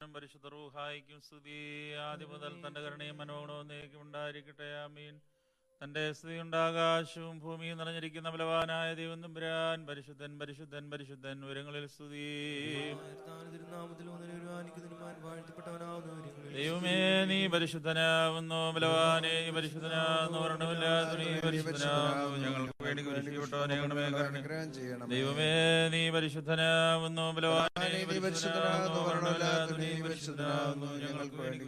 പിതാവിനും പരിശുദ്ധ റൂഹായിക്കും സ്തുതി. ആദ്യം മുതൽ തന്റെ കരുണയും മനോഗുണവും എന്നേക്കും ഉണ്ടായിരിക്കട്ടെ. ആമീൻ. തന്റെ സ്തുതി ഉണ്ടാകാശവും ഭൂമിയും നിറഞ്ഞിരിക്കുന്ന ബലവാനായ ദൈവം തമ്പുരാൻ പരിശുദ്ധൻ പരിശുദ്ധൻ പരിശുദ്ധൻ. ഉയരങ്ങളിൽ സ്തുതി. ദൈവമേ നീ പരിശുദ്ധനാവുന്നു, ബലവാനേ നീ പരിശുദ്ധനാവുന്നു, വർണ്ണമില്ലാത്ത നീ പരിശുദ്ധനാവുന്നു, ഞങ്ങൾക്ക് വേണ്ടി കുരിശിക്കപ്പെട്ടവനെ അനുഗ്രഹം ചെയ്യണം. ദൈവമേ നീ പരിശുദ്ധനാവുന്നു, ബലവാനേ നീ പരിശുദ്ധനാവുന്നു, വർണ്ണമില്ലാത്ത നീ പരിശുദ്ധനാവുന്നു, ഞങ്ങൾക്ക് വേണ്ടി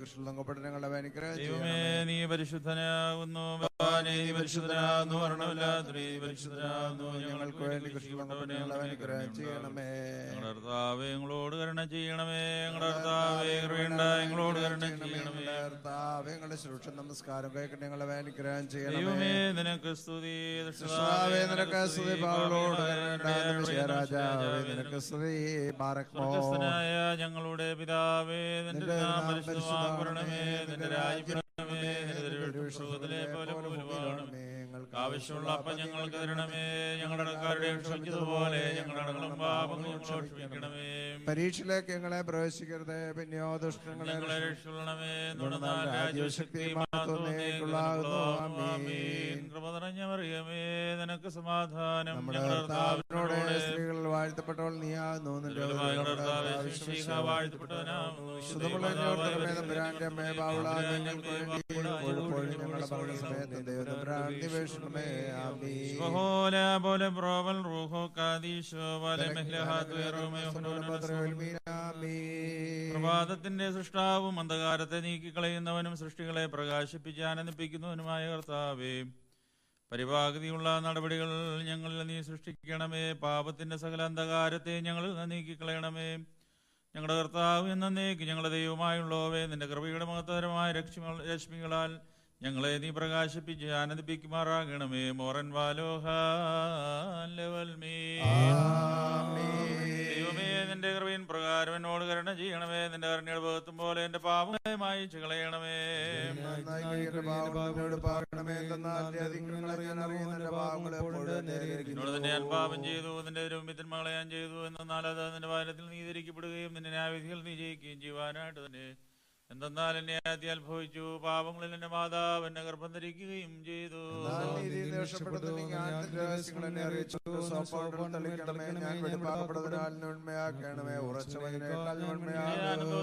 ദൈവമേ നീ പരിശുദ്ധനാവുന്നു, ബലവാനേ നീ പരിശുദ്ധനാവുന്നു, വർണ്ണമില്ലാത്ത നീ പരിശുദ്ധനാവുന്നു, ഞങ്ങൾക്ക് വേണ്ടി കുരിശിക്കപ്പെട്ടവനെ അനുഗ്രഹം ചെയ്യണമേ. ഞങ്ങളുടെ കർത്താവേ ഞങ്ങളോട് കരുണ ചെയ്യണമേ. ഞങ്ങളുടെ കർത്താവേ കൃപയുണ്ട ഞങ്ങളോട് കരുണ ചെയ്യണമേ. കർത്താവേ ഞങ്ങളുടെ സുരക്ഷ നമസ്കാരം കേൾക്കട്ടെ, ഞങ്ങളെ വേണ്ടിഗ്രഹം ചെയ്യണമേ. ദൈവമേ നിനക്ക് സ്തുതി. നിനക്ക് സ്തുതി. സ്വർഗ്ഗസ്ഥനായ ഞങ്ങളുടെ പിതാവേ, നിന്റെ നാമം പരിശുദ്ധമാക്കണമേ. നിന്റെ രാജ്യം വരണമേ. നിന്റെ സ്വർഗ്ഗത്തിലെ പോലെ ഭൂമിയിലുമാകണമേ. ആവശ്യമുള്ള അപ്പം ഞങ്ങൾക്ക് തരണമേ. ഞങ്ങളുടെ കടക്കാരുടെ ക്ഷമിച്ചതുപോലെ ഞങ്ങളുടെ കടങ്ങളും പാപങ്ങളും ക്ഷമിക്കണമേ. പരീക്ഷയിലേക്ക് ഞങ്ങളെ പ്രവേശിക്കരുത്, പിന്നെയോ ദുഷ്ടങ്ങളെ രക്ഷിക്കണമേ. കൃപ നിറഞ്ഞ മറിയമേ, നിനക്ക് സമാധാനം. സ്ത്രീകളിൽ വാഴ്ത്തപ്പെട്ടവൾ നീയാകുന്നു, വാഴ്ത്തപ്പെട്ടവനാകുന്നു. പ്രഭാതത്തിന്റെ സൃഷ്ടാവും അന്ധകാരത്തെ നീക്കിക്കളയുന്നവനും സൃഷ്ടികളെ പ്രകാശിപ്പിച്ച് ആനന്ദിപ്പിക്കുന്നവനുമായ കർത്താവേ, പരിപാകതിയുള്ള നടപടികൾ ഞങ്ങളിൽ നീ സൃഷ്ടിക്കണമേ. പാപത്തിന്റെ സകല അന്ധകാരത്തെ ഞങ്ങളിൽ നിന്ന് നീക്കിക്കളയണമേ. ഞങ്ങളുടെ കർത്താവ് എന്നേക്ക് ഞങ്ങളുടെ ദൈവമായുള്ളവേ, നിന്റെ കൃപയുടെ മഹത്തരമായ രശ്മികളാൽ ഞങ്ങളെ നീ പ്രകാശിപ്പിച്ച് ആനന്ദിപ്പിക്കുമാറാകണമേ. മോറൻ ദൈവമേ, നിന്റെ കൃപയിൻ പ്രകാരം എന്നോട് കരുണ ചെയ്യണമേ. നിന്റെ കരുണയുടെ ഭഗത്തും പോലെ എന്റെ പാപങ്ങളെ മായിച്ചു കളയണമേ. എന്നോട് തന്നെ ഞാൻ പാപം ചെയ്തു, നിന്റെ തിന്മകളെ ഞാൻ ചെയ്തു. എന്നാൽ അത് നിന്റെ വാരത്തിൽ നീ ധരിക്കപ്പെടുകയും നിന്റെ ന്യായവിധികൾ നീ ജയിക്കുകയും ചെയ്യുവാനായിട്ട് തന്നെ. എന്തെന്നാൽ എന്നെ ആദ്യം അനുഭവിച്ചു, പാപങ്ങളിൽ എന്റെ മാതാവ് എന്നെ ഗർഭം ധരിക്കുകയും ചെയ്തു.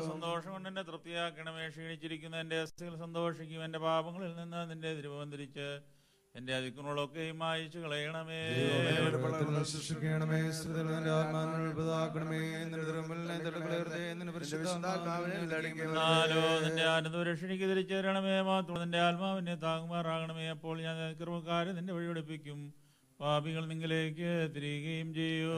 സന്തോഷം കൊണ്ട് എന്നെ തൃപ്തിയാക്കണമേ. ക്ഷീണിച്ചിരിക്കുന്ന എന്റെ അസ്ഥികൾ സന്തോഷിക്കും. എന്റെ പാപങ്ങളിൽ നിന്ന് നിന്റെ തിരുമുഖം ധരിച്ച് എന്റെ അതിക്രമങ്ങളൊക്കെയും മായിച്ചു കളയണമേ. നിന്റെ ആനന്ദം രക്ഷണിക്ക് തിരിച്ചു തരണമേ. മാത്രം നിന്റെ ആത്മാവിനെ താങ്ങുമാറാകണമേ. അപ്പോൾ ഞാൻ അതിക്രമക്കാരെ നിന്റെ വഴി പഠിപ്പിക്കും, പാപികൾ നിങ്ങളിലേക്ക് തിരികുകയും ചെയ്യൂ.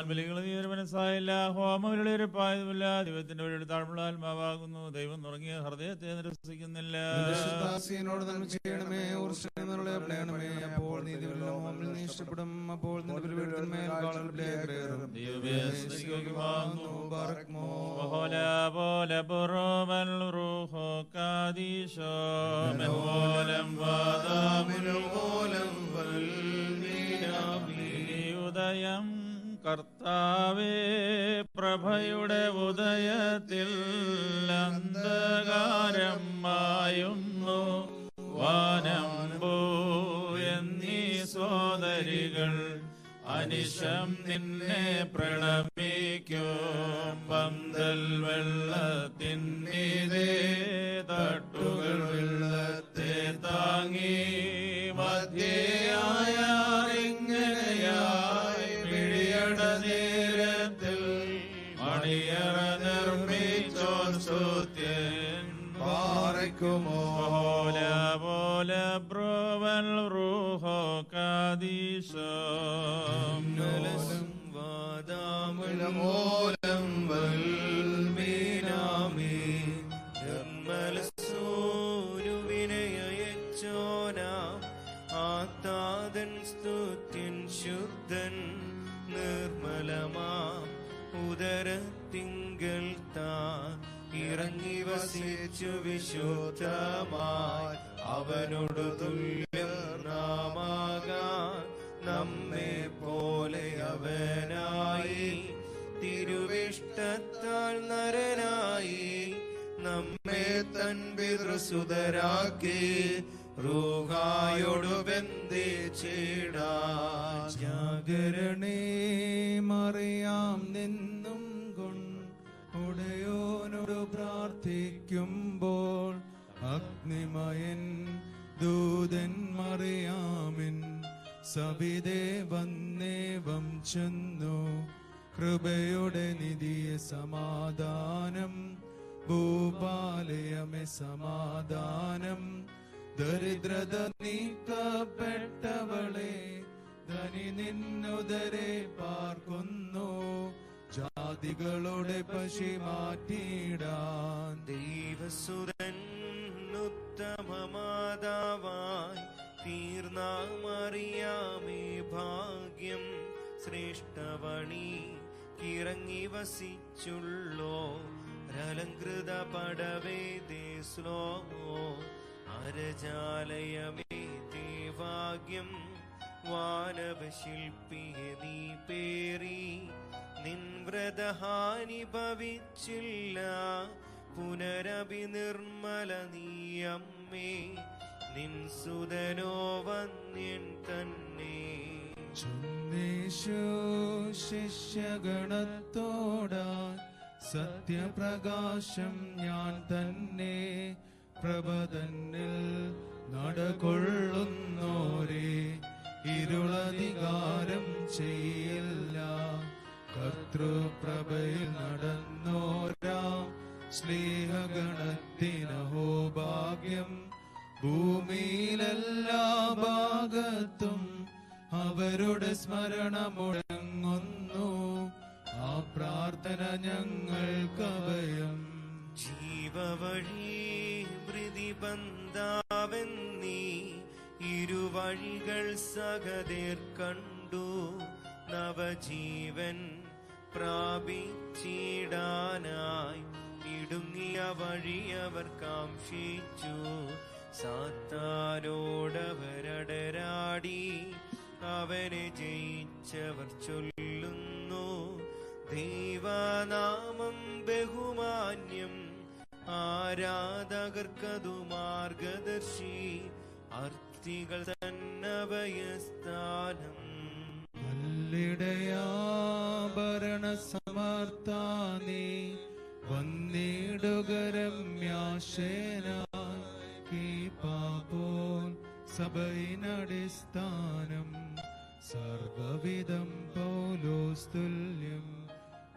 ബലികൾ നീ മനസ്സായില്ല, ഹോമവിലപ്പായതുമില്ല. ദൈവത്തിന്റെ വഴിയുടെ താഴ്മുള്ള ആത്മാവാകുന്നു. ദൈവം തുടങ്ങിയ ഹൃദയത്തെ നിരസിക്കുന്നില്ല. ഉദയം കർത്താവേ, പ്രഭയുടെ ഉദയത്തിൽ അന്ധകാരം മായുന്നു. വാനമ്പൂ എന്നീ സോദരികൾ അനിശം നിന്നെ പ്രണമിക്കും. പന്തൽ വെള്ളത്തിന്മീതെ തട്ടുകൾ വെള്ളത്തെ താങ്ങി. മധ്യയായിങ്ങനെയായി പിടിയട നേരത്തിൽ മണിയറ നിർമ്മിച്ചോൻ സ്തുത്യൻ പാറയ്ക്കുമോ. പോലെ ബ്രോവൽ റൂഹോ കാദീശം വാദാമുലമൂലം വൽമീനാമി. നിർമ്മലസൂരുവിനയച്ചോനാം ആത്താതൻ സ്തുത്യൻ ശുദ്ധൻ. നിർമ്മലമാം ഉദരത്തിങ്കൽ താൻ ഇറങ്ങി വസിച്ചു വിശുദ്ധമായി. അവനോട് തുല്യം നാമാകാൻ സുതരാക്കി റൂഹായോടു ബന്ധിച്ചിടാൻ. ജാഗരണേ മറിയാം നിന്നും കൊണ്ടോനോട് പ്രാർത്ഥിക്കുമ്പോൾ അഗ്നിമയൻ ദൂതൻ മറിയാമിൻ സവിതേ വന്നേവം ചെന്നു. കൃപയുടെ നിധിയെ സമാധാനം, ഭൂപാലയമേ സമാധാനം. ദരിദ്രത നീക്കപ്പെട്ടവളെ ധനി നിന്നുദരെ പാർക്കുന്നു. ജാതികളുടെ പശി മാറ്റിയിടാൻ ദൈവസുരൻ ഉത്തമമാതാവായി തീർന്ന മറിയാമേ ഭാഗ്യം. ശ്രേഷ്ഠവണി ഇറങ്ങി വസിച്ചുള്ളോ രലങ്കൃത പടവേദേശ്ലോ. അരജാലയമേ ദേവാഗ്യം വാനവശില്പിയെ നീ പേറി. നിൻ വ്രതഹാനി ഭവിച്ചില്ല പുനരഭിനിർമ്മല നീയമ്മേ. നിൻ സുതനോ വന്യൻ തന്നെ. ശിഷ്യഗണത്തോടാൻ സത്യപ്രകാശം ഞാൻ തന്നെ. പ്രഭതന്നിൽ നടകൊള്ളുന്നോരേ ഇരുളധികാരം ചെയ്യില്ല. കർത്തൃപ്രഭയിൽ നടന്നോരാം സ്നേഹഗണത്തിനഹോ ഭാഗ്യം. ഭൂമിയിലെല്ലാ ഭാഗത്തും അവരുടെ സ്മരണ മുഴങ്ങുന്നു. ആ പ്രാർത്ഥന ഞങ്ങൾക്കഭയം. ജീവവഴി പ്രതിബന്ധാവെന്നീ ഇരുവഴികൾ സഹതേർ കണ്ടു. നവജീവൻ പ്രാപിച്ചിടാനായി ഇടുങ്ങിയ വഴി അവർ കാംക്ഷിച്ചു. സാത്താനോടവരടരാടി അവനെ ജയിച്ചവർ ചൊല്ലുന്നു. ദൈവനാമം ബഹുമാന്യം, ആരാധകർക്കതു മാർഗദർശി. അർത്ഥികൾ തന്നഭയസ്ഥാനം. നല്ലിടയാഭരണ സമർത്ഥാനീ വന്നിടുക രമ്യാശേനായി. പാപോൽ സഭയിനടിസ്ഥാനം സർവവിധം പൗലോസ് തുല്യം.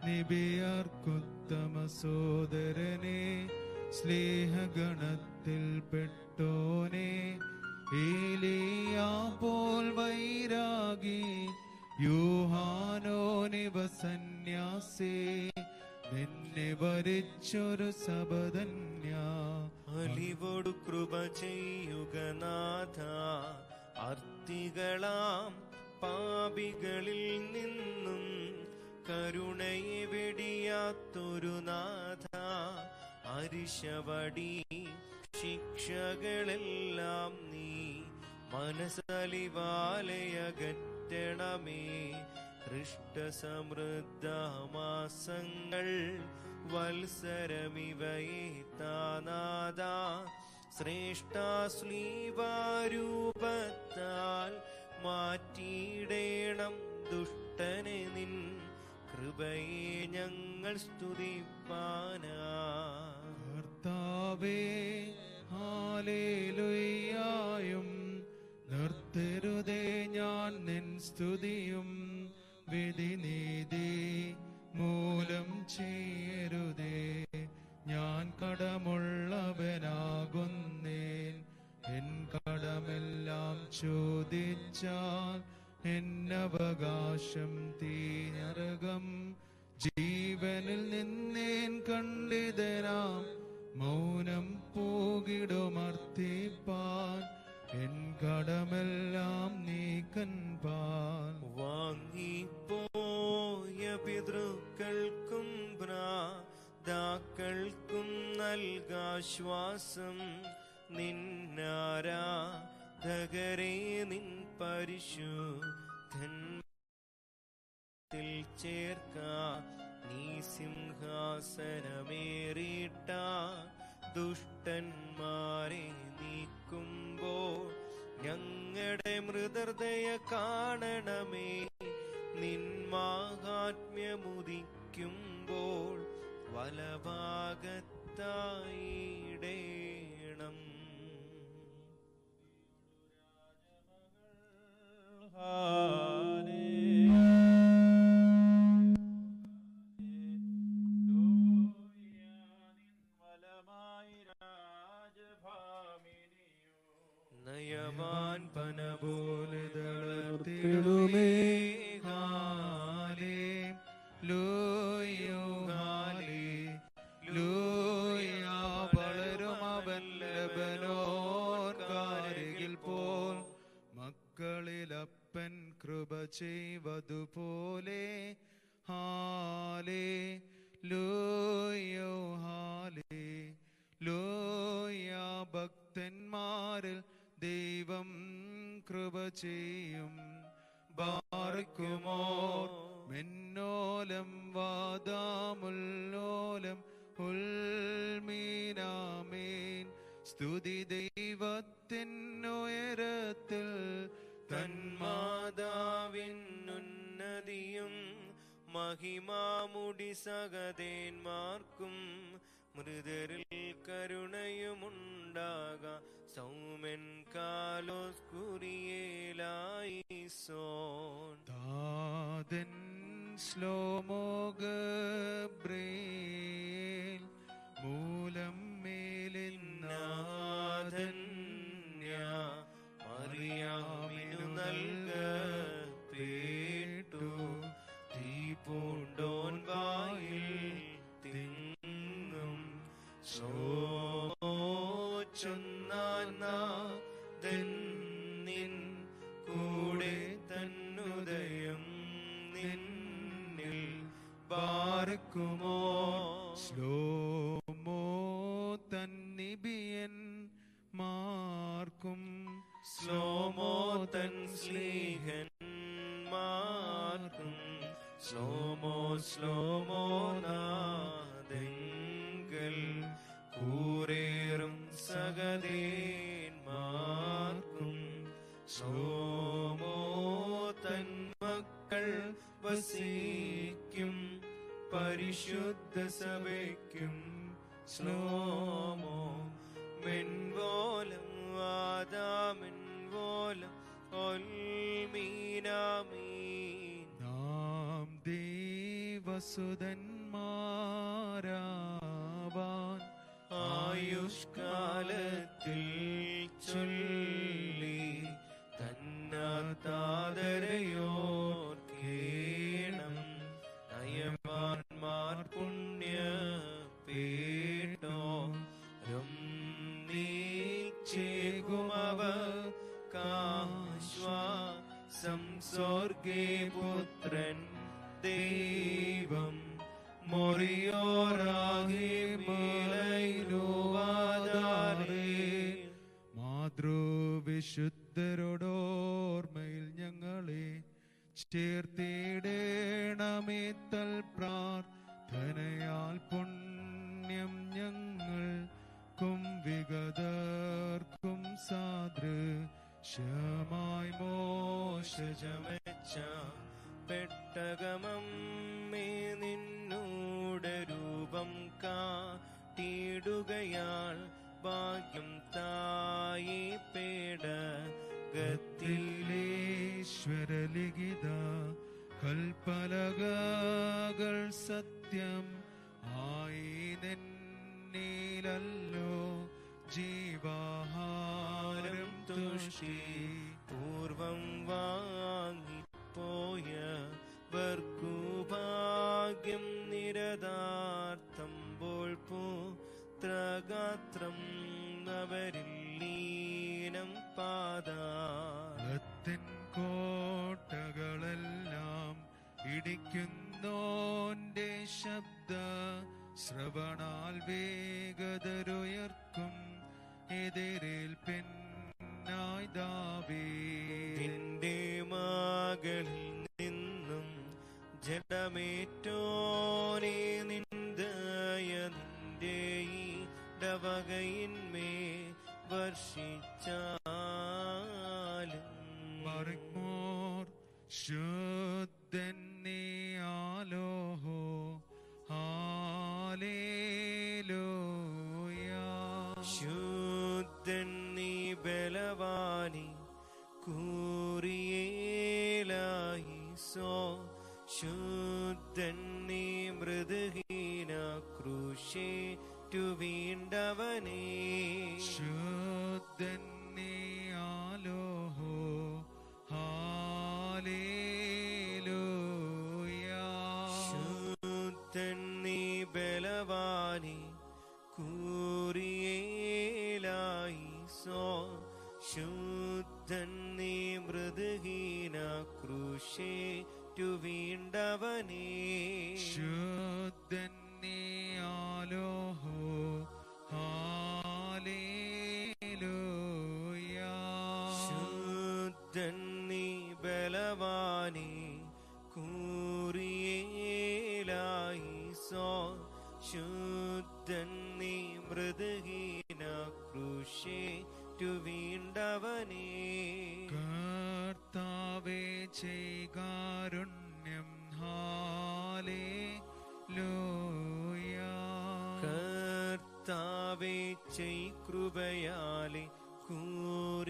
നിബിയർക്കുത്തമ സോദരനെ സ്നേഹഗണത്തിൽ പെട്ടോനെ. ഏലിയാ പോൽ വൈരാഗി യൂഹാനോനിവ സന്യാസി. നിന്നെ വരിച്ചൊരു സബധന്യ. അലിവോടു കൃപ ചെയ്യുക നാഥ. അർത്തികളാം പാപികളിൽ നിന്നും കരുണയെ വെടിയാത്തൊരു നാഥ. അരിശവടി ശിക്ഷകളെല്ലാം നീ മനസ്സലിവാലയകറ്റണമേ. ഹൃഷ്ടസമൃദ്ധമാസങ്ങൾ വത്സരമിവയെ താനാഥ. ശ്രേഷ്ഠാശ്ലീവാരൂപത്താൽ മാറ്റിയിടേണം ദുഷ്ടനെ നിൻ. കൃപയെ ഞങ്ങൾ സ്തുതിപ്പാനാ. കർത്താവേ ഹല്ലേലൂയായും നിർത്തരുതേ ഞാൻ നിൻ സ്തുതിയും. വിധിനീതി മൂലം ചെയ്യരുതേ ഞാൻ കടമുള്ളവനാകുന്നേൻ. എൻ കടമെല്ലാം ചോദിച്ചാൽ എന്നവകാശം തീനരകം. ജീവനിൽ നിന്നേൻ കണ്ടിതരാം മൗനം പോകിടുമർത്തിപ്പാൻ. എൻ കടമെല്ലാം നീക്കൻപാൻ. വാങ്ങിപ്പോയ പിതൃക്കൾക്കും ഭ്രാതാക്കൾക്കും നൽകാശ്വാസം. നിന്നാരാധകരെ നിൻ പരിശുദ്ധത്തിൽ ചേർക്ക. നീ സിംഹാസനമേറിട്ട ദുഷ്ടന്മാരെ നീക്കുമ്പോൾ ഞങ്ങളുടെ മൃദർദയ കാണണമേ. നിൻ മാഹാത്മ്യമുദിക്കുമ്പോൾ വലഭാഗത്തായിടേണം. നയവാൻ പന പോലെ തളർത്തിടുമേ. ഹല്ലേലൂയ, വളരും അവൻ ലബനോൻകാരികിൽ പോൽ. മക്കളിലപ്പൻ കൃപ ചെയ്വതുപോലെ. ഹല്ലേലൂയ, ഹല്ലേലൂയ, ഭക്തന്മാരിൽ ദൈവം കൃപ ചെയ്യും. ബാർക്കുമോ മിന്നോലം വാദാമുല്ലോലം ഉൽമീനാമേൻ. സ്തുതി ദൈവത്തിനുയരത്തിൽ, തന്മാതാവിനുന്നതിയും മഹിമാമുടി സഹദേന്മാർക്കും മൃദരിൽ കരുണയുമുണ്ടാക. സൗമൻ കാലോസ് കുറിയേലായിസോൻ. താതൻ ശ്ലോമോ ഗബ്രയേൽ മൂലം മേലിന്നാഥന്യ മറിയാമിനു നൽകപ്പെട്ടു. തീ പൂണ്ടോൻ വായിൽ തിങ്ങും നിൻ കൂടെ തന്നുദയം നിന്നിൽ. ബാർക്കുമോ ശ്ലോമോ തന്നിബിയൻ മാർക്കും. ശ്ലോമോ തൻ സ്ലീഹന്മാർക്കും. ശ്ലോമോ നാദെങ്കൽ കൂറേറും സഹദേന്മാർക്കും. ശ്ലോമോ തൻ മക്കൾ വസിക്കും പരിശുദ്ധ സഭയ്ക്കും. ശ്ലോമോ മെൻവോലം വാദാമെൻവോലം ഒൽമീനാമീൻ. നാം ദേവസുതന്മാരാവാൻ ആയുഷ്കാലത്തിൽ ചൊല്ലി തന്നാതാദരയോർക്കേണം. നയവാന്മാർ പുണ്യ പേട്ടോ നീച്ചേകുമവ കാശ്വാസം. സ്വർഗേ പുത്രൻ ദൈവം മൊറിയോറാകെ മേലൈനുവാദാരേ. മാതൃവിശുദ്ധരോടോർമ്മയിൽ ഞങ്ങളെ ചേർത്തിടേണമേ. തൽ പ്രാർത്ഥനയാൽ പുണ്യം ഞങ്ങൾക്കും വിഗതർക്കും സാദൃശ്യമായി മോശജമെച്ച പെട്ടകമം നിന്നൂടെ രൂപം കാട്ടിടുകയാൾ. ഭാഗ്യം തായി പേട ഗത്തിലേശ്വരലിഖിത കൽപ്പലകകൾ സത്യം ആയി നിന്നിലല്ലോ. ജീവാഹാരം തുഷ്ടി പൂർവം വാങ്ങിപ്പോയവർക്കു ഭാഗ്യം നിരതാർത്ഥമ്പോൾ പുത്രഗാത്രം അവരിൽ ലീനം പാദത്തിൻ കോട്ടകളെല്ലാം ഇടിക്കുന്നോന്റെ ശബ്ദ ശ്രവണാൽ വേഗതരുയർക്കും. എതിരേൽപ്പിന്നായി ദാവീദ് നിന്റെ മകളിൽ നിന്നും ജഡമേറ്റോനെ നിന്ദയ നിന്റെ ഇടവ പകയിന്മേ വർഷിച്ചാലും ബാറക്മോർ ശുദ്ധൻ നീ ആലോഹോ ഹല്ലേലൂയ. ശുദ്ധൻ നീ ബലവാനി കൂറിയേലായിസോ. ശുദ്ധൻ നീ മൃദുഹീന ക്രൂശേറ്റു വീണ്ടവനേ. ശുദ്ധൻ നീ ആലോഹോ ഹല്ലേലൂയ. ശുദ്ധൻ നീ ബലവാനി കൂറിയേലായിസോ. ശുദ്ധൻ നീ മൃദുഹീന ക്രൂശേറ്റു വീണ്ടവനേ. ശുദ്ധൻ നീ ആലോഹോ ഹല്ലേലൂയ. ശുദ്ധൻ നീ ബലവാനി കൂറിയേലായിസോ. ശുദ്ധൻ നീ മൃദുഹീന ക്രൂശേറ്റു വീണ്ടവനേ. കർത്താവേ ചെയ്കാരുണ്യം ഹല്ലേലൂയ. കർത്താവേ ചെയ്കൃപയാലെ കൂറിയേലായിസോ.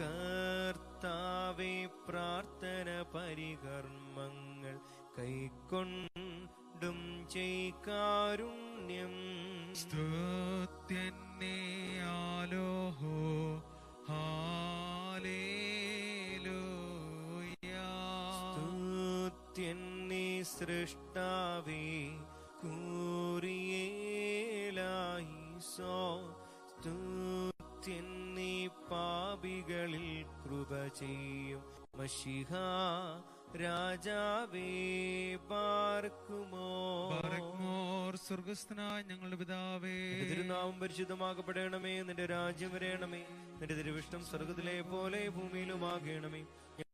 കർത്താവേ പ്രാർത്ഥന പരികർമ്മങ്ങൾ കൈക്കൊണ്ടും ചെയ്കാരുണ്യം. സ്തുത്യൻ നീ ആലോഹോ ഹല്ലേലൂയ. സ്തുത്യൻ നീ സൃഷ്ടാവേ കൂറിയേലായിസോ. സ്തുത്യൻ നീ പാപികളിൽ കൃപ ചെയ്യും മശിഹ രാജാവേ. പാർക്കുമോ ബാറക്മോർ സ്വർഗസ്ഥനായ ഞങ്ങളുടെ പിതാവേ, നിന്റെ തിരുനാമം പരിശുദ്ധമാക്കപ്പെടണമേ. നിന്റെ രാജ്യം വരേണമേ. നിന്റെ തിരുവിഷ്ടം സ്വർഗത്തിലെ പോലെ ഭൂമിയിലുമാകണമേ.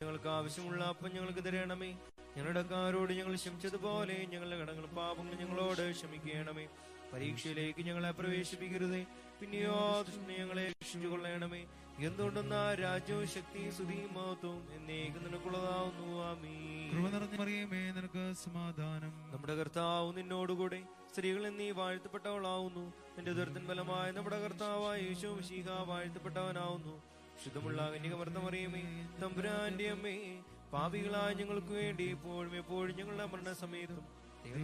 ഞങ്ങൾക്ക് ആവശ്യമുള്ള അപ്പം ഞങ്ങൾക്ക് തരണമേ. ഞങ്ങളുടെ കാരോട് ഞങ്ങൾ ക്ഷമിച്ചതുപോലെ ഞങ്ങളുടെ കടങ്ങളും പാപങ്ങളും ഞങ്ങളോട് ക്ഷമിക്കണമേ. പരീക്ഷയിലേക്ക് ഞങ്ങളെ പ്രവേശിപ്പിക്കരുതേ, പിന്നെയോ ദുഷ്ടനെ ഞങ്ങളെ രക്ഷിച്ചുകൊള്ളണമേ. എന്തുകൊണ്ടെന്ന രാജ്യവും ശക്തിയും സ്തുതിയും മഹത്വവും എന്നേക്കും നിനക്കുള്ളതാവുന്നു. ആമീൻ. കൃപ നിറഞ്ഞ മറിയമേ, നിനക്ക് സമാധാനം. നമ്മുടെ കർത്താവ് നിന്നോടുകൂടെ സ്ത്രീകളിൽ നീ വാഴ്ത്തപ്പെട്ടവളാവുന്നു. നിന്റെ ഉദരത്തിൻ ഫലമായ നമ്മുടെ കർത്താവായ യേശു മിശിഹ വാഴ്ത്തപ്പെട്ടവനാവുന്നു. ശുദ്ധമുള്ള കന്യകമർത്ത മറിയമേ, തമ്പുരാന്റെ അമ്മേ, പാപികളായ ഞങ്ങൾക്ക് വേണ്ടി ഇപ്പോഴും എപ്പോഴും ഞങ്ങളുടെ മരണസമയത്തും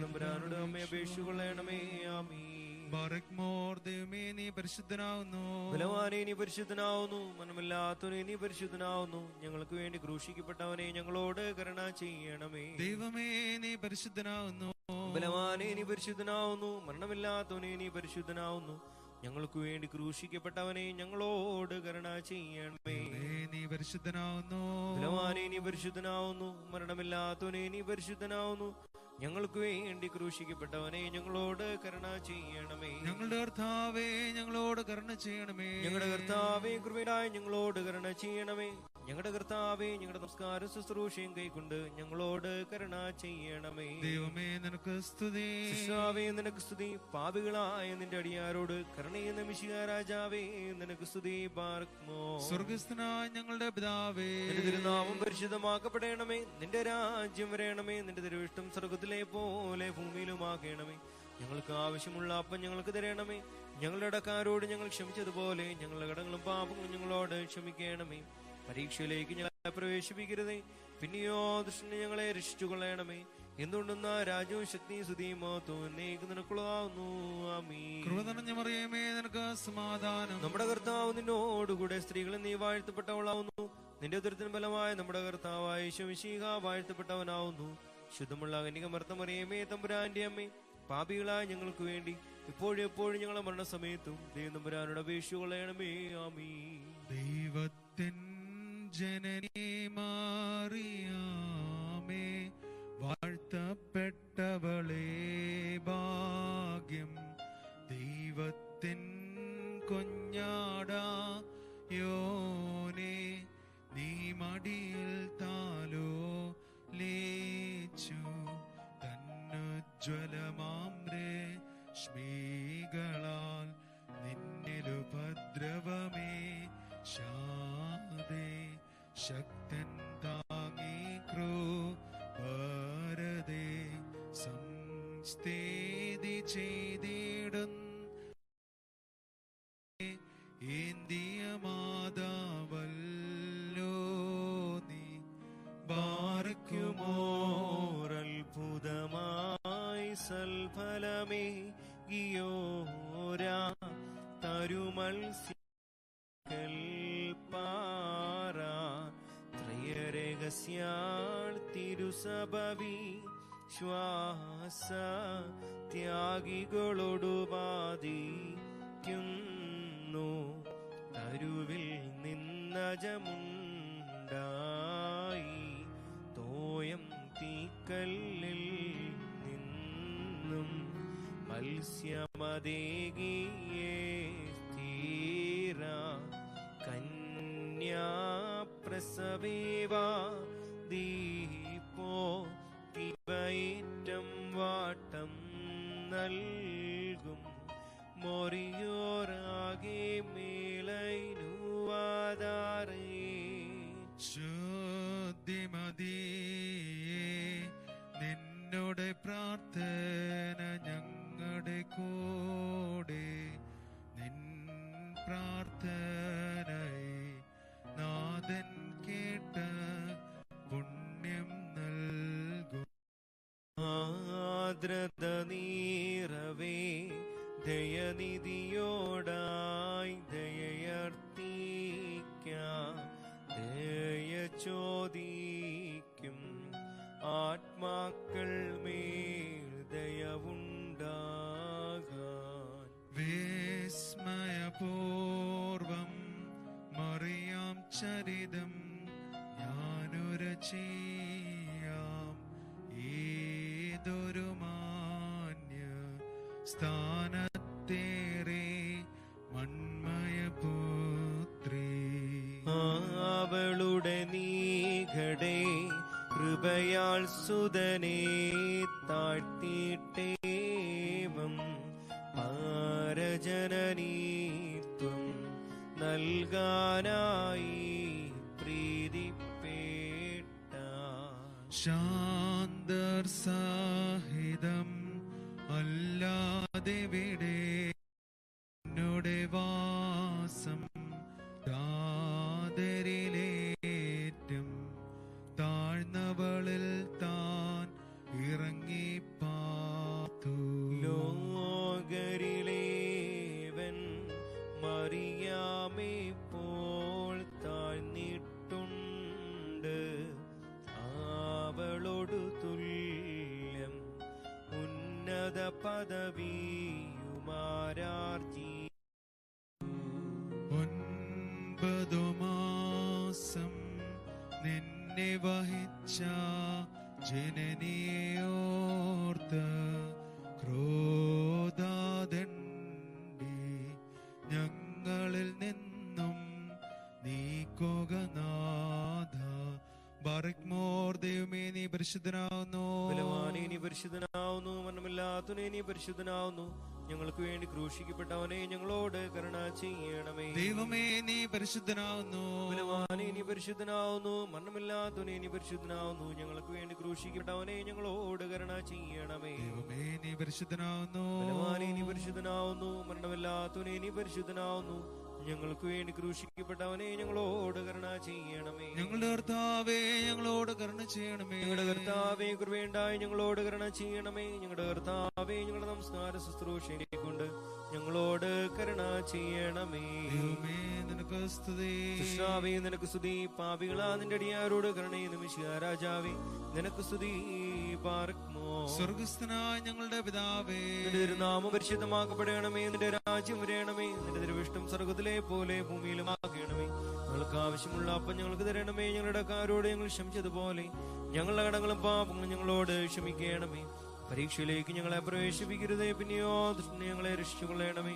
തമ്പുരാനോട് അമ്മയെ അപേക്ഷിച്ചുകൊള്ളണമേ. ആമീൻ. ബാറക്മോർ ദൈവമേ, നീ പരിശുദ്ധനാവുന്നു. ബലവാനെ നീ പരിശുദ്ധനാവുന്നു. മനമില്ലാത്തവനെ നീ പരിശുദ്ധനാവുന്നു. ഞങ്ങൾക്ക് വേണ്ടി ക്രൂശിക്കപ്പെട്ടവനെ ഞങ്ങളോട് കരുണ ചെയ്യണമേ. ദൈവമേ, നീ പരിശുദ്ധനാവുന്നു. ബലവാനെ നീ പരിശുദ്ധനാവുന്നു. മരണമില്ലാത്തവനെ നീ പരിശുദ്ധനാവുന്നു. ഞങ്ങൾക്ക് വേണ്ടി ക്രൂശിക്കപ്പെട്ടവനെ ഞങ്ങളോട് കരുണ ചെയ്യണമേ. നീ പരിശുദ്ധനാവുന്നു. ബലവാനെ നീ പരിശുദ്ധനാവുന്നു. മരണമില്ലാത്തവനെ നീ പരിശുദ്ധനാവുന്നു. ഞങ്ങൾക്ക് വേണ്ടി ക്രൂശിക്കപ്പെട്ടവനെ ഞങ്ങളോട് കരുണ ചെയ്യണമേ. ഞങ്ങളുടെ കർത്താവേ, ഞങ്ങളോട് കരുണ ചെയ്യണമേ. ഞങ്ങളുടെ കർത്താവേ, കൃപയായി ഞങ്ങളോട് കരുണ ചെയ്യണമേ. ഞങ്ങളുടെ കർത്താവേ, ഞങ്ങളുടെ നമസ്കാര ശുശ്രൂഷയും കൈക്കൊണ്ട് ഞങ്ങളോട് കരുണ ചെയ്യണമേ. ദൈവമേ, നിനക്ക് സ്തുതി. കർത്താവേ, നിനക്ക് സ്തുതി. പാപികളായ നിന്റെ അടിയാരോട് കരുണയുന്ന മിശിഹ രാജാവേ, നിനക്ക് സ്തുതി. ബാർക്കുമോ. സ്വർഗസ്ഥനായ ഞങ്ങളുടെ പിതാവേ, നിന്റെ തിരുനാമം പരിശുദ്ധമാക്കപ്പെടണമേ. നിന്റെ രാജ്യം വരേണമേ. നിന്റെ തിരുവിഷ്ടം സ്വർഗത്തിലെ പോലെ ഭൂമിയിലുമാകണമേ. ഞങ്ങൾക്ക് ആവശ്യമുള്ള അപ്പം ഞങ്ങൾക്ക് തരണമേ. ഞങ്ങളുടെ ഇടക്കാരോട് ഞങ്ങൾ ക്ഷമിച്ചതുപോലെ ഞങ്ങളുടെ കടങ്ങളും പാപങ്ങളും ഞങ്ങളോട് ക്ഷമിക്കണമേ. പരീക്ഷയിലേക്ക് ഞങ്ങളെ പ്രവേശിപ്പിക്കരുതേ, പിന്നെയോ ദുഷ്ടനെ ഞങ്ങളെ രക്ഷിച്ചുകൊള്ളണമേ. എന്തുകൊണ്ടെന്ന രാജ്യവും ശക്തിയും സ്തുതിയും മഹത്വവും എന്നേക്കും നിനക്കുള്ളതാവുന്നു. ആമീൻ. കൃപ നിറഞ്ഞ മറിയമേ, നിനക്ക് സമാധാനം. നമ്മുടെ കർത്താവ് നിന്നോടുകൂടെ സ്ത്രീകളിൽ നീ വാഴ്ത്തപ്പെട്ടവളാവുന്നു. നിന്റെ ഉദരത്തിൻ ഫലമായ നമ്മുടെ കർത്താവായ യേശു മിശിഹ വാഴ്ത്തപ്പെട്ടവനാവുന്നു. ശുദ്ധമുള്ള കന്യകമർത്ത മറിയമേ, തമ്പുരാന്റെ അമ്മേ, പാപികളായ ഞങ്ങൾക്ക് വേണ്ടി ഇപ്പോഴും എപ്പോഴും ഞങ്ങളുടെ മരണസമയത്തും ദൈവം തമ്പുരാനോട് അപേക്ഷിച്ചുകൊള്ളണമേ. ആമീൻ. ദൈവത്തിൻ ജനനി മറിയാമേ, വാഴ്ത്തപ്പെട്ടവളേ, ഭാഗ്യം. ദൈവത്തിൻ കുഞ്ഞാടാ യോനെ, നീ മടിയിൽ താലോ ലേച്ചു തന്നുജ്വലമാമ്രേ ശക്തൻ താങ്ങി കൃപരതേ സംസ്ഥിതി ചെയ്തിടും ഇന്ത്യ മാതാവല്ലോ നീ ബാർക്കുമോരത്ഭുതമായി സൽഫലമേ ഗിയോരാ തരുമത്സ്യൽപാറ ത്രയരഹസ്യാൾ തിരുസഭവി ശ്വാസ ത്യാഗികളോടു ബാധിക്കുന്നു തരുവിൽ നിന്നജമുണ്ടായി തോയം തീക്കല്ലിൽ നിന്നും മത്സ്യമതേകിയേ സ്ഥിര കന്യാപ്രസവേവ ദീപോ തിവൈറ്റം വാട്ടം നൽകും മൊറിയോരാകെ മേലൈനുവാദാറേ ശുദ്ധിമതിയേ നിന്നോട് പ്രാർത്ഥന ഞങ്ങളുടെ കൂടെ നിൻ പ്രാർത്ഥനയെ നാഥൻ കേട്ട പുണ്യം നൽകും. ആദ്രത നീറവേ ദയനിധിയോടായി ദയയർത്തിക്കാം ദയ ചോദിക്കും ആത്മാക്കൾ മേൽ ദയവുണ്ടാകാൻ. വിസ്മയപൂർവം മറിയാം ചരിതം ഞാനൊര ചെയ്യാം ഏതൊരു മാന്യ സ്ഥാനത്തേറെ മൺമയപുത്രീ അവളുടെ നീഘടേ കൃപയാൽ സുതനെ താഴ്ത്തിയിട്ടേവം പാരജനനീത്വം നൽകാനായി പ്രീതിപ്പേട്ട ശാന്തർ സഹിതം അല്ലാതെ വിടെ എന്നോടെ വാസം താതരിലേറ്റം താഴ്ന്നവളിൽ താൻ ഇറങ്ങിപ്പാത്തു. ലോകരിലേവൻ മറിയാമേ പോൾ താഴ്ന്നിട്ടുണ്ട് അവളോടു തുല്യം ഉന്നത പദവിയുമാരാർജി. 9 മാസം നിന്നെ വഹിച്ച ജനനിയോർത്ത് ക്രോധാദണ്ഡി ഞങ്ങളിൽ നിന്നും നീക്കുക നാഥ. ബാറക് മോർ ദൈവമേ നീ പരിശുദ്ധനാവുന്നു. ബലവാനേ നീ പരിശുദ്ധനാവുന്നു. മരണമില്ലാത്തവനേ നീ പരിശുദ്ധനാവുന്നു. ഞങ്ങൾക്ക് വേണ്ടി ക്രൂശിക്കപ്പെട്ടവനെ ഞങ്ങളോട് കരുണ ചെയ്യണമേ. ദൈവമേ നീ പരിശുദ്ധനാവുന്നു. ബലവാനേ നീ പരിശുദ്ധനാവുന്നു. മരണമില്ലാത്തവനെ നീ പരിശുദ്ധനാവുന്നു. ഞങ്ങൾക്ക് വേണ്ടി ക്രൂശിക്കപ്പെട്ടവനെ ഞങ്ങളോട് കരുണ ചെയ്യണമേ. ദൈവമേ നീ പരിശുദ്ധനാവുന്നു. ബലവാനേ നീ പരിശുദ്ധനാവുന്നു. മരണമില്ലാത്തവനെ നീ പരിശുദ്ധനാവുന്നു. ഞങ്ങൾക്ക് വേണ്ടി ക്രൂശിക്കപ്പെട്ടവനെ ഞങ്ങളോട് കരുണ ചെയ്യണമേ. ഞങ്ങളുടെ കർത്താവേ ഞങ്ങളോട് കരുണ ചെയ്യണമേ. ഞങ്ങളുടെ കർത്താവേ കൃപയുണ്ടായി ഞങ്ങളോട് കരുണ ചെയ്യണമേ. ഞങ്ങളുടെ കർത്താവേ ഞങ്ങളുടെ നമസ്കാര ശുശ്രൂഷയെ കൊണ്ട് ഞങ്ങളോട് കരുണ ചെയ്യണമേ. ദൈവമേ നിനക്ക് സ്തുതി. കർത്താവേ നിനക്ക് സ്തുതി. പാപികളാ നിന്റെ അടിയാരോട് കരുണയും നിമിഷിയ രാജാവേ നിനക്ക് സ്തുതി. പാർക്കുമോ സ്വർഗസ്ഥനായ ഞങ്ങളുടെ പിതാവേ നിന്റെ തിരുനാമം പരിശുദ്ധമാക്കപ്പെടണമേ. നിന്റെ രാജ്യം വരയണമേ. നിന്റെ തിരുവിഷ്ടം സ്വർഗത്തിലെ പോലെ ഭൂമിയിലും ആകണമേ. ഞങ്ങൾക്ക് ആവശ്യമുള്ള അപ്പം ഞങ്ങൾക്ക് തരണമേ. ഞങ്ങളുടെ കാരോട് ഞങ്ങൾ ക്ഷമിച്ചതുപോലെ ഞങ്ങളുടെ കടങ്ങളും പാപങ്ങളും ഞങ്ങളോട് ക്ഷമിക്കണമേ. പരീക്ഷയിലേക്ക് ഞങ്ങളെ പ്രവേശിപ്പിക്കരുതേ. പിന്നെയോ ദുഷ്ടനെ ഞങ്ങളെ രക്ഷിച്ചുകൊള്ളണമേ.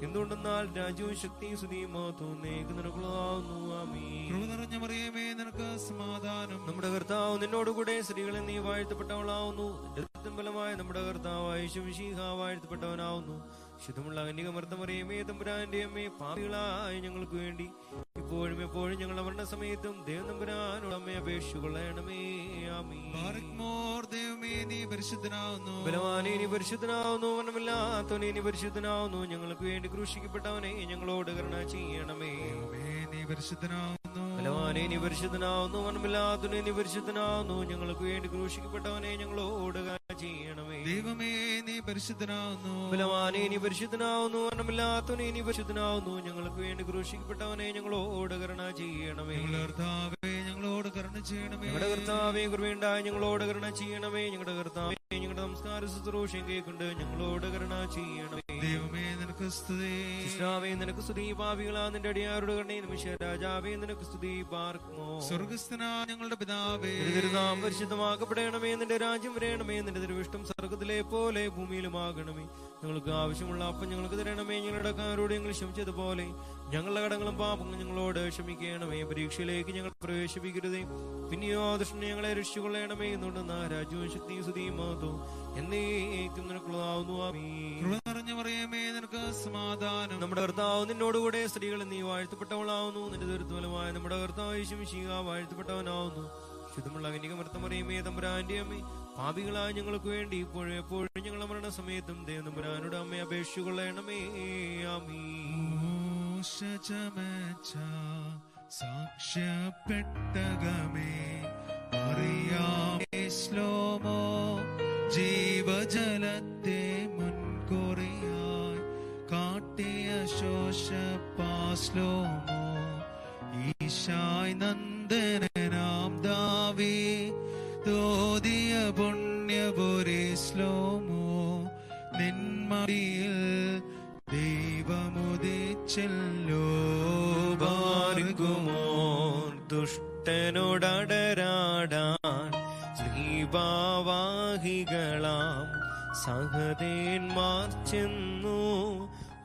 എന്തുകൊണ്ടെന്നാൽ രാജ്യവും ശക്തിയും സ്തുതിയും മഹത്വവും നിനക്കുള്ളതാവുന്നു. ആമേൻ. കൃപ നിറഞ്ഞ മറിയമേ നിനക്ക് സമാധാനം. നമ്മുടെ കർത്താവ് നിന്നോടുകൂടെ സ്ത്രീകളെ നീ വാഴ്ത്തപ്പെട്ടവളാവുന്നു. നിന്റെ ഫലമായ നമ്മുടെ കർത്താവായ യേശുമിശിഹ വാഴ്ത്തപ്പെട്ടവനാവുന്നു. ശുദ്ധമുള്ള കന്യകമർത്തമറിയമേ തമ്പുരാന്റെ അമ്മേ പാപികളായ ഞങ്ങൾക്ക് വേണ്ടി ഇപ്പോഴും എപ്പോഴും ഞങ്ങളുടെ മരണസമയത്തും ദൈവം തമ്പുരാനോട് അമ്മയെ അപേക്ഷിച്ചുകൊള്ളണമേ. ആമീൻ. ദൈവമേ നീ പരിശുദ്ധനാവുന്നു. ബലവാനേ നീ പരിശുദ്ധനാവുന്നു. മരണമില്ലാത്തവനേ നീ പരിശുദ്ധനാവുന്നു. ഞങ്ങൾക്ക് വേണ്ടി ക്രൂശിക്കപ്പെട്ടവനെ ഞങ്ങളോട് കരുണ ചെയ്യണമേ. നീ പരിശുദ്ധനാവുന്നു. ബലവാനേ നീ പരിശുദ്ധനാവുന്നു. മരണമില്ലാത്തവനേ നീ പരിശുദ്ധനാവുന്നു. ഞങ്ങൾക്ക് വേണ്ടി ക്രൂശിക്കപ്പെട്ടവനെ ഞങ്ങളോട് കരുണ ചെയ്യണമേ. ദൈവമേ നീ പരിശുദ്ധനാവുന്നു. ബലവാനേ നീ പരിശുദ്ധനാവുന്നു. മരണമില്ലാത്തവനേ നീ പരിശുദ്ധനാവുന്നു. ഞങ്ങൾക്ക് വേണ്ടി ക്രൂശിക്കപ്പെട്ടവനെ ഞങ്ങളോട് കരുണ ചെയ്യണമേ. ഞങ്ങളോട് കരുണ ചെയ്യണമേ. ഞങ്ങളുടെ കർത്താവേ കൃപയുണ്ടായി ഞങ്ങളോട് കരുണ ചെയ്യണമേ. ഞങ്ങളുടെ കർത്താവേ ഞങ്ങളുടെ നമസ്കാര ശുശ്രൂഷയും കേൾക്കുന്നുണ്ട് ഞങ്ങളോട് കരുണ ചെയ്യണമേ. ദൈവമേ നിനക്ക് സ്തുതി. കർത്താവേ നിനക്ക് സ്തുതി. പാപികളാ നിന്റെ അടിയാരോട് കരുണ. നിമിഷ രാജാവേ നിനക്ക് സ്തുതി. പാർക്കുമോ സ്വർഗ്ഗസ്ഥനായ ഞങ്ങളുടെ പിതാവേ, തിരുനാമം പരിശുദ്ധമാക്കപ്പെടണമേ. നിന്റെ രാജ്യം വരയണമേ. നിന്റെ തിരുവിഷ്ടം സ്വർഗ്ഗത്തിലെ പോലെ ഭൂമിയിലുമാകണമേ. ഞങ്ങൾക്ക് ആവശ്യമുള്ള അപ്പം ഞങ്ങൾക്ക് തരണമേ. ഞങ്ങളുടെ കാരോട് ഞങ്ങൾ ക്ഷമിച്ചതുപോലെ ഞങ്ങളുടെ കടങ്ങളും പാപങ്ങളും ഞങ്ങളോട് ക്ഷമിക്കണമേ. പരീക്ഷയിലേക്ക് ഞങ്ങൾ പ്രവേശിപ്പിക്കരുതേ, പിന്നെയോ ദുഷ്ടനെ ഞങ്ങളെ രക്ഷിച്ചുകൊള്ളണമേ. എന്നുകൊണ്ട് രാജ്യവും ശക്തിയും സ്തുതിയും മഹത്വവും എന്നേക്കും നിനക്കുള്ളതാവുന്നു. ആമീൻ. നിനക്ക് സമാധാനം. നമ്മുടെ കർത്താവ് നിന്നോടുകൂടെ സ്ത്രീകൾ നീ വാഴ്ത്തപ്പെട്ടവളാവുന്നു. നിന്റെ ദുരിതഫലമായ നമ്മുടെ കർത്താവ് യേശു മിശിഹാ വാഴ്ത്തപ്പെട്ടവനാവുന്നു. ശുദ്ധമുള്ള കന്യകമർത്തമറിയമേ തമ്പുരാന്റെ അമ്മേ, പാപികളായ ഞങ്ങൾക്ക് വേണ്ടി ഇപ്പോഴും എപ്പോഴും ഞങ്ങളുടെ മരണസമയത്തും ദൈവം തമ്പുരാനോട് അമ്മയെ അപേക്ഷിച്ചുകൊള്ളണമേ. ആമീൻ. സാക്ഷ്യപ്പെട്ടകമേ അറിയാമേ ശ്ലോമോ ജീവജലത്തെ മുൻകുറിയായി കാട്ടിയ ശോഷപ്പാസ്ലോമോ ഈശായ് നന്ദനാം ദാവീ തോതിയ പുണ്യപുരേസ്ലോമോ നിന്മടിയിൽ ദൈവമുദിച്ചല്ലോ. ബാർക്കുമോ ദുഷ്ടനോടടരാടാൻ ശ്രീഭാവാഹികളാം സഹദേന്മാർ ചെന്നു.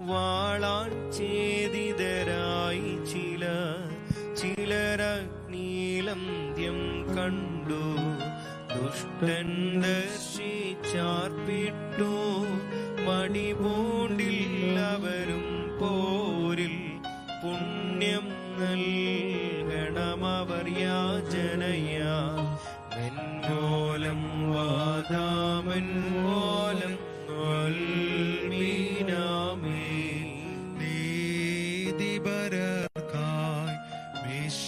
വാളാൻ ഛേദിതരായി ചിലരഗ്നീലന്ത്യം കണ്ടു. ദുഷ്ടൻ ദർശിച്ചാർപ്പിട്ടു മടിപൂണ്ടില്ലവരും പോരിൽ. പുണ്യം നൽകണമവർ യാചനയാ മെൻമോലം വാദാമെൻമോലം നീതിപരർക്കായി മേശയൊരുക്കിയതിൽ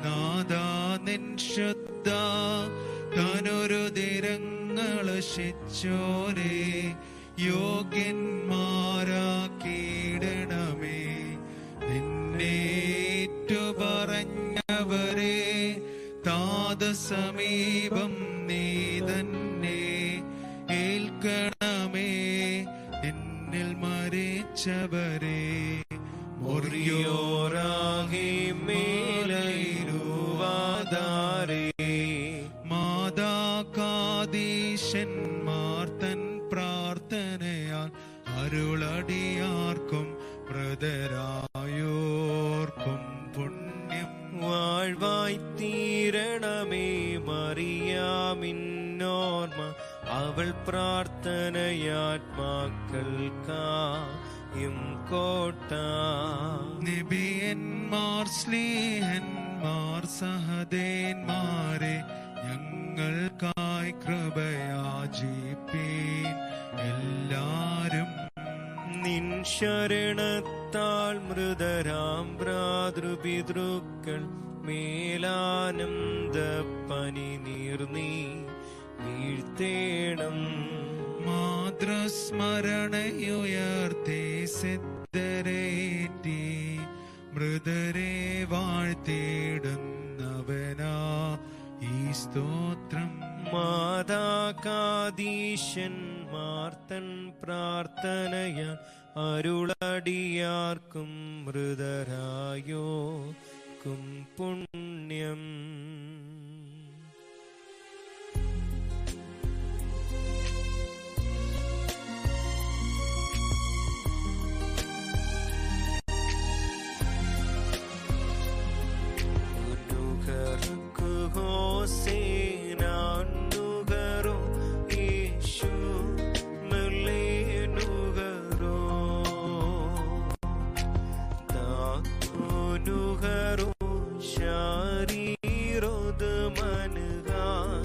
നാദാ നിൻ ശുദ്ധ താനൊരു ദിരങ്ങള് ശിച്ചോരെ യോഗ്യന്മാരാക്കിയിടണമേ. നിന്നേറ്റു പറഞ്ഞവരെ താതസമീപം നീ തന്നെ ഏൽക്കണമേ. എന്നിൽ മരിച്ചവരെ മുറിയോറാകെ മേലൈരുവാദാരേ. മാതാകാദീശന്മാർ തൻ പ്രാർത്ഥനയാൽ അരുളടിയാർക്കും മൃതരായോർക്കും പുണ്യം. വാഴ്വായി തീരണമേ മറിയാമിന്നോർമ്മ അവൾ പ്രാർത്ഥനയാത്മാക്കൾക്കായും കോട്ട. നബിയന്മാർ സ്ലീഹന്മാർ സഹദേന്മാരെ ഞങ്ങൾക്കായി കൃപയാചിപ്പീൻ എല്ലാരും. നിൻ ശരണത്താൽ മൃതരാം ഭ്രാതൃപിതൃക്കൾ മേലാനന്ദ പനി നീർന്നീ വീഴ്ത്തേണം. മാതൃസ്മരണയുയർത്തി സിദ്ധരേറ്റി മൃതരെ വാഴ്ത്തിയിടുന്നവനാ ഈ സ്തോത്രം. മാതാകാദീശന്മാർ തൻ പ്രാർത്ഥനയാൽ അരുളടിയാർക്കും മൃതരായോർക്കും പുണ്യം. نغرو شريرود منها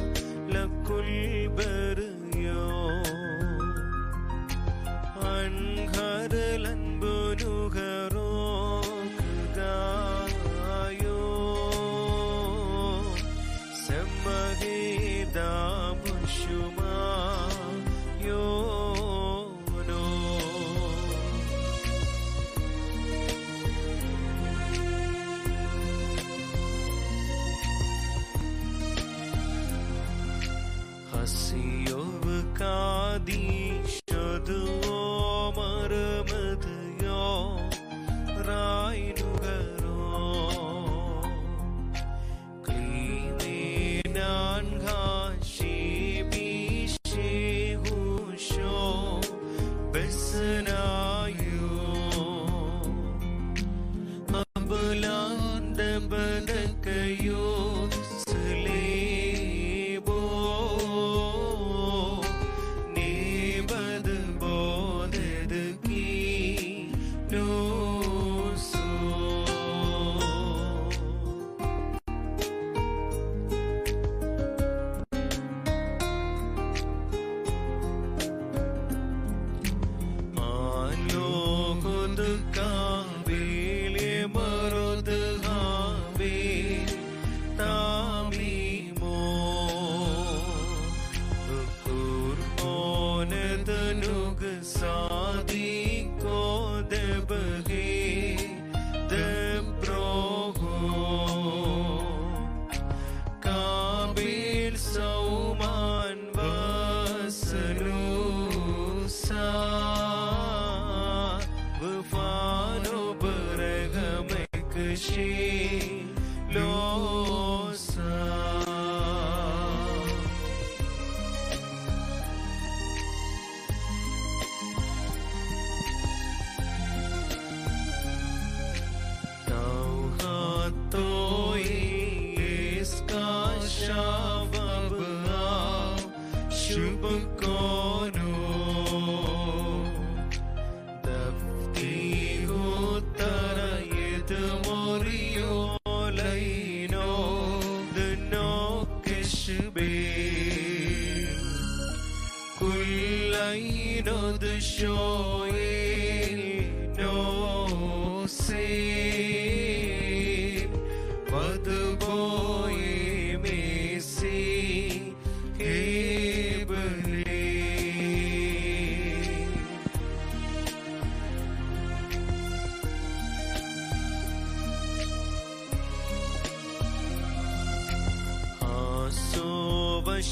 لكل بريو أنهر لنبو نغرو كغايو سمهيدا بشما يونو Hasiyov kadi şadı maramadı yo raynu garo klinan haşi bişi huşo besnayo ablan debadakayo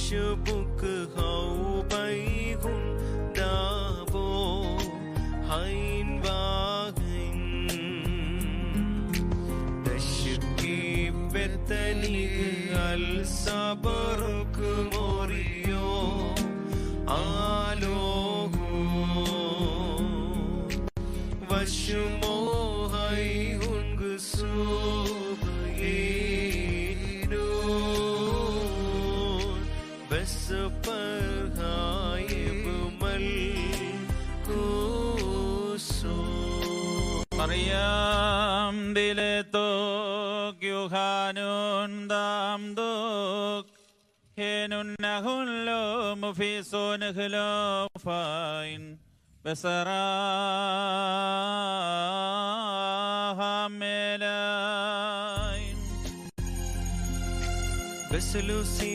Şubuk haubeyhun dabo hain vahin Teşki beteni al sabaruk moriyo alohu Vaşmo hayhun gusub Maryam diletok Yuhanun damdok Henun nahun lo mufisun khilafain Besarah melain Beslusi